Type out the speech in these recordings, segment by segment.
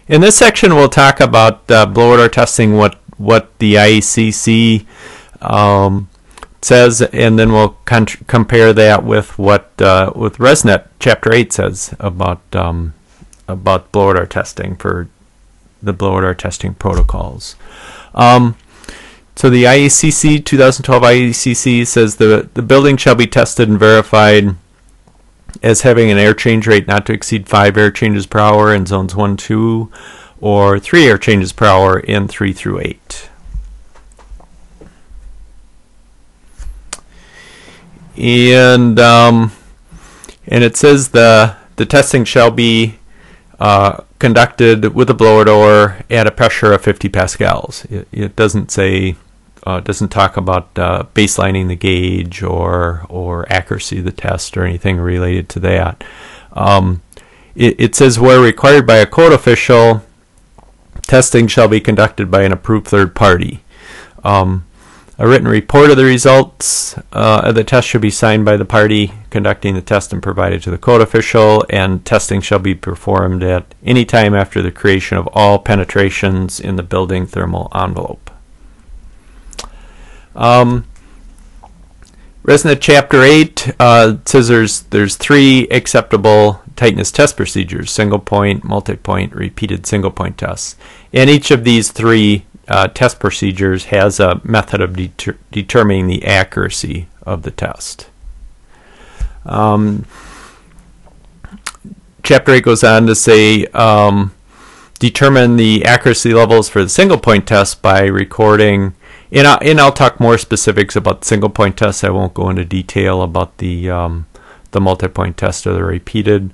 In this section, we'll talk about blower door testing, what the IECC says, and then we'll compare that with what with RESNET Chapter 8 says about blower door testing for the blower door testing protocols. So the IECC 2012 IECC says the building shall be tested and verified as having an air change rate not to exceed 5 air changes per hour in zones 1, 2, or 3 air changes per hour in 3 through 8. And it says the testing shall be conducted with a blower door at a pressure of 50 pascals. It doesn't say, doesn't talk about baselining the gauge or accuracy of the test or anything related to that. It says where required by a code official, testing shall be conducted by an approved third party. A written report of the results of the test should be signed by the party conducting the test and provided to the code official, and testing shall be performed at any time after the creation of all penetrations in the building thermal envelope. RESNET Chapter 8 says there's 3 acceptable tightness test procedures: single point, multi-point, repeated single point tests. And each of these 3 test procedures has a method of determining the accuracy of the test. Chapter 8 goes on to say determine the accuracy levels for the single point test by recording, and I'll talk more specifics about the single point test. I won't go into detail about the multi-point test or the repeated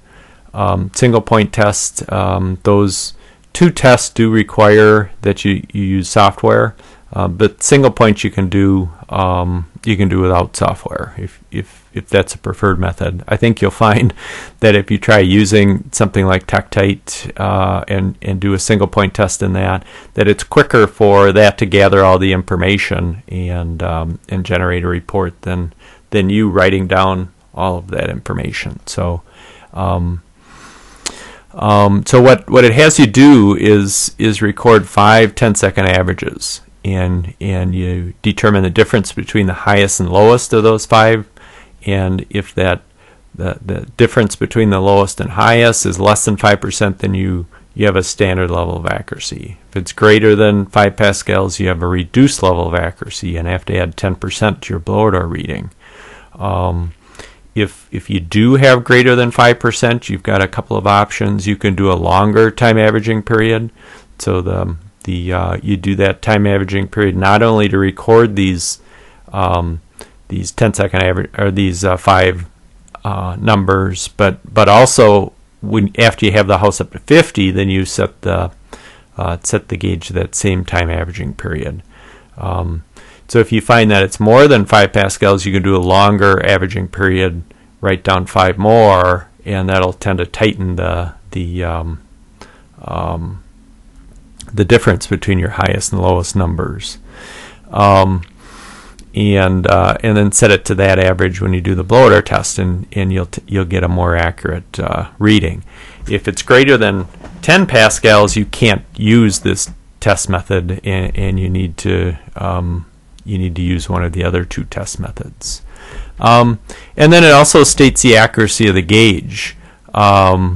single point test. Those 2 tests do require that you use software, but single point you can do without software if that's a preferred method. I think you'll find that if you try using something like Tectite and do a single point test in that it's quicker for that to gather all the information and generate a report than you writing down all of that information. So what it has you do is record 5 10-second averages, and you determine the difference between the highest and lowest of those 5, and if the difference between the lowest and highest is less than 5%, then you have a standard level of accuracy. If it's greater than 5 pascals, you have a reduced level of accuracy and have to add 10% to your blower door reading. If you do have greater than 5%, you've got a couple of options. You can do a longer time averaging period. So you do that time averaging period not only to record these 10-second average or these 5 numbers, but also after you have the house up to 50, then you set the gauge to that same time averaging period. So if you find that it's more than 5 pascals, you can do a longer averaging period, write down 5 more, and that'll tend to tighten the difference between your highest and lowest numbers. And then set it to that average when you do the blower door test, and you'll get a more accurate reading. If it's greater than 10 pascals, you can't use this test method, and you need to use one of the other 2 test methods. And then it also states the accuracy of the gauge that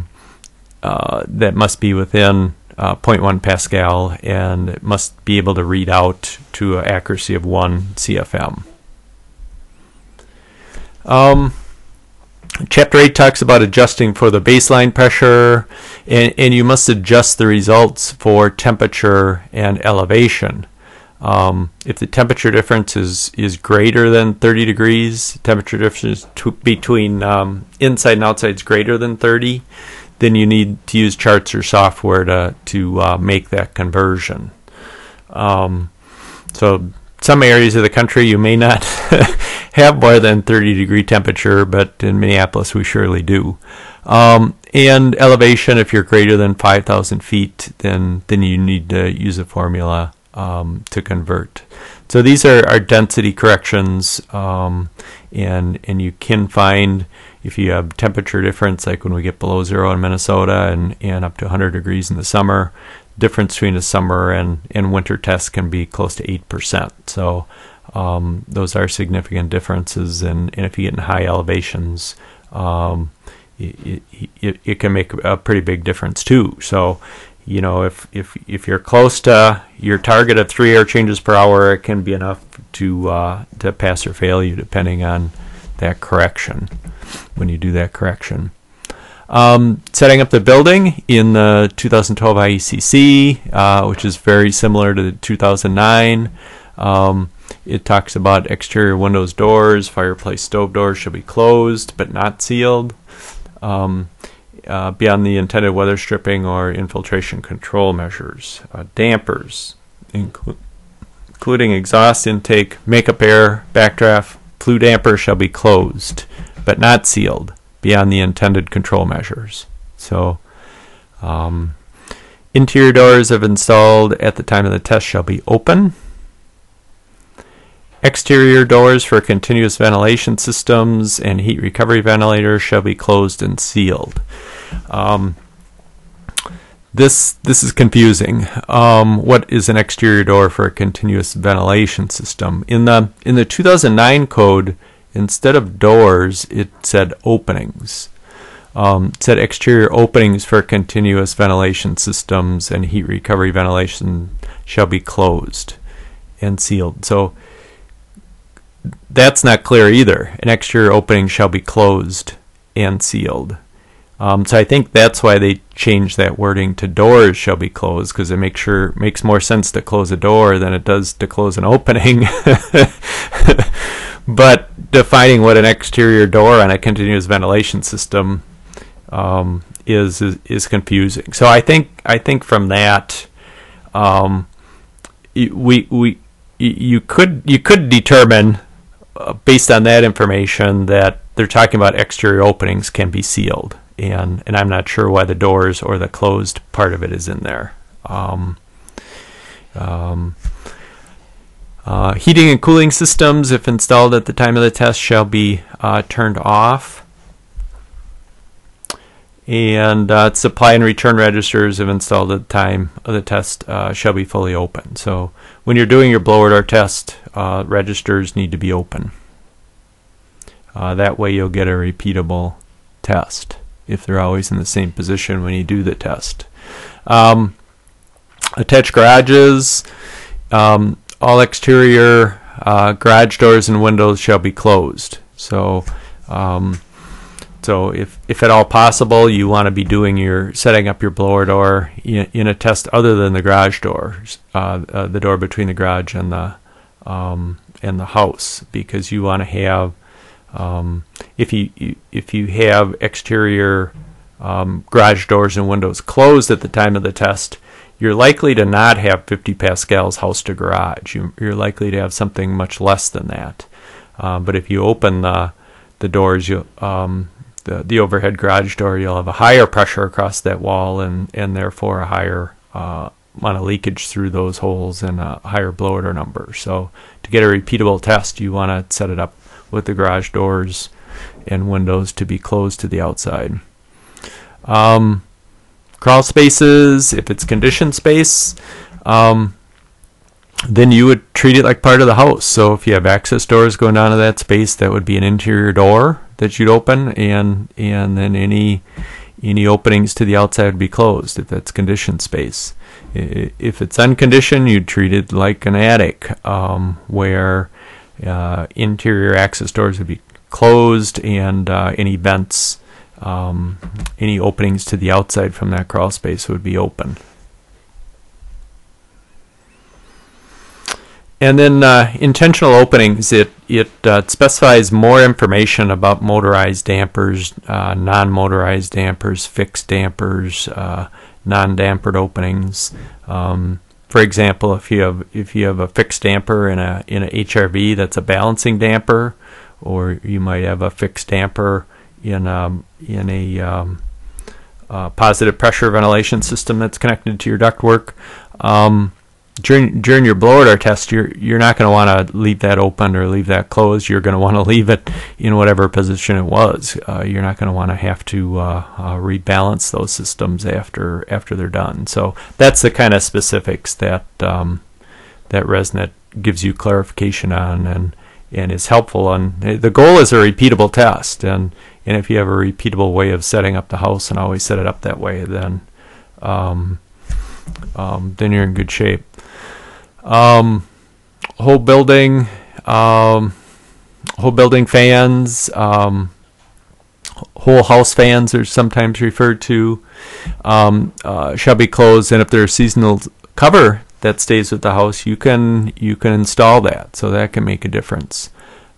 must be within 0.1 pascal, and it must be able to read out to an accuracy of 1 CFM. Chapter 8 talks about adjusting for the baseline pressure, and you must adjust the results for temperature and elevation. If the temperature difference is greater than 30 degrees, temperature difference between inside and outside is greater than 30, then you need to use charts or software to make that conversion. So some areas of the country you may not have more than 30-degree temperature, but in Minneapolis we surely do. And elevation, if you're greater than 5,000 feet, then you need to use a formula to convert. So these are density corrections, and you can find if you have temperature difference, like when we get below 0 in Minnesota and up to 100 degrees in the summer, difference between the summer and winter tests can be close to 8%. So those are significant differences, and if you get in high elevations, it can make a pretty big difference too. So, you know, if you're close to your target of 3 air changes per hour, it can be enough to pass or fail you, depending on that correction. When you do that correction, setting up the building in the 2012 IECC, which is very similar to the 2009. It talks about exterior windows, doors, fireplace, stove doors shall be closed but not sealed beyond the intended weather stripping or infiltration control measures. Dampers, including exhaust intake, makeup air, backdraft, flue damper shall be closed but not sealed beyond the intended control measures. So, interior doors, if installed at the time of the test, shall be open. Exterior doors for continuous ventilation systems and heat recovery ventilators shall be closed and sealed. This is confusing. What is an exterior door for a continuous ventilation system? In the 2009 code, instead of doors, it said openings. It said exterior openings for continuous ventilation systems and heat recovery ventilation shall be closed and sealed. So that's not clear either. An exterior opening shall be closed and sealed. So I think that's why they changed that wording to doors shall be closed, because it makes more sense to close a door than it does to close an opening. But defining what an exterior door on a continuous ventilation system is confusing. So I think from that, you could determine based on that information that they're talking about exterior openings can be sealed, and I'm not sure why the doors or the closed part of it is in there. Heating and cooling systems, if installed at the time of the test, shall be turned off. And supply and return registers, if installed at the time of the test, shall be fully open. So when you're doing your blower door test, registers need to be open. That way you'll get a repeatable test if they're always in the same position when you do the test. Attached garages, all exterior garage doors and windows shall be closed. So if at all possible, you want to be setting up your blower door in a test other than the garage doors, the door between the garage and the house, because you want to have, if you have exterior garage doors and windows closed at the time of the test, you're likely to not have 50 pascals house to garage. You're likely to have something much less than that. But if you open the doors, the overhead garage door, you'll have a higher pressure across that wall and therefore a higher amount of leakage through those holes and a higher blower door number. So to get a repeatable test, you want to set it up with the garage doors and windows to be closed to the outside. Crawl spaces, if it's conditioned space, then you would treat it like part of the house. So if you have access doors going down to that space, that would be an interior door that you'd open, and then any openings to the outside would be closed if that's conditioned space. If it's unconditioned, you'd treat it like an attic, where interior access doors would be closed and any vents, any openings to the outside from that crawl space would be open. And then intentional openings, it specifies more information about motorized dampers, non-motorized dampers, fixed dampers, non-dampered openings. For example, if you have a fixed damper in a HRV that's a balancing damper, or you might have a fixed damper in a positive pressure ventilation system that's connected to your ductwork. during your blow odor test, you're not going to want to leave that open or leave that closed. You're going to want to leave it in whatever position it was. You're not going to want to have to rebalance those systems after they're done. So that's the kind of specifics that that RESNET gives you clarification on and is helpful. And the goal is a repeatable test. And if you have a repeatable way of setting up the house and always set it up that way, then you're in good shape. Whole building fans, whole house fans are sometimes referred to, shall be closed, and if there's a seasonal cover that stays with the house, you can install that, so that can make a difference.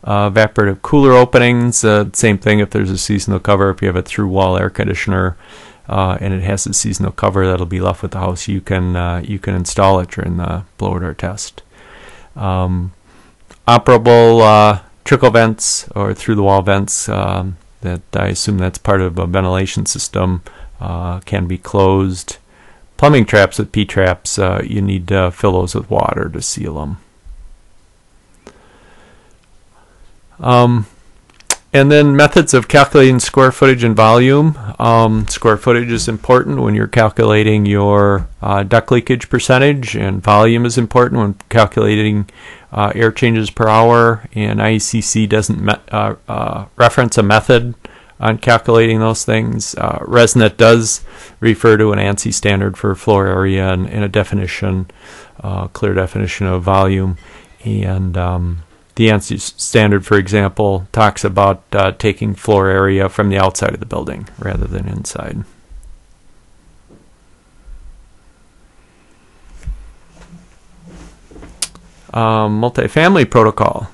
Evaporative cooler openings, same thing. If there's a seasonal cover, if you have a through wall air conditioner and it has a seasonal cover that'll be left with the house, you can install it during the blow odor test. Operable trickle vents or through the wall vents, that I assume that's part of a ventilation system, can be closed. Plumbing traps with P-traps, you need to fill those with water to seal them. And then methods of calculating square footage and volume. Square footage is important when you're calculating your duct leakage percentage, and volume is important when calculating air changes per hour. And IECC doesn't reference a method on calculating those things. RESNET does refer to an ANSI standard for floor area and a definition, clear definition of volume. And the ANSI standard, for example, talks about taking floor area from the outside of the building rather than inside. Multifamily protocol.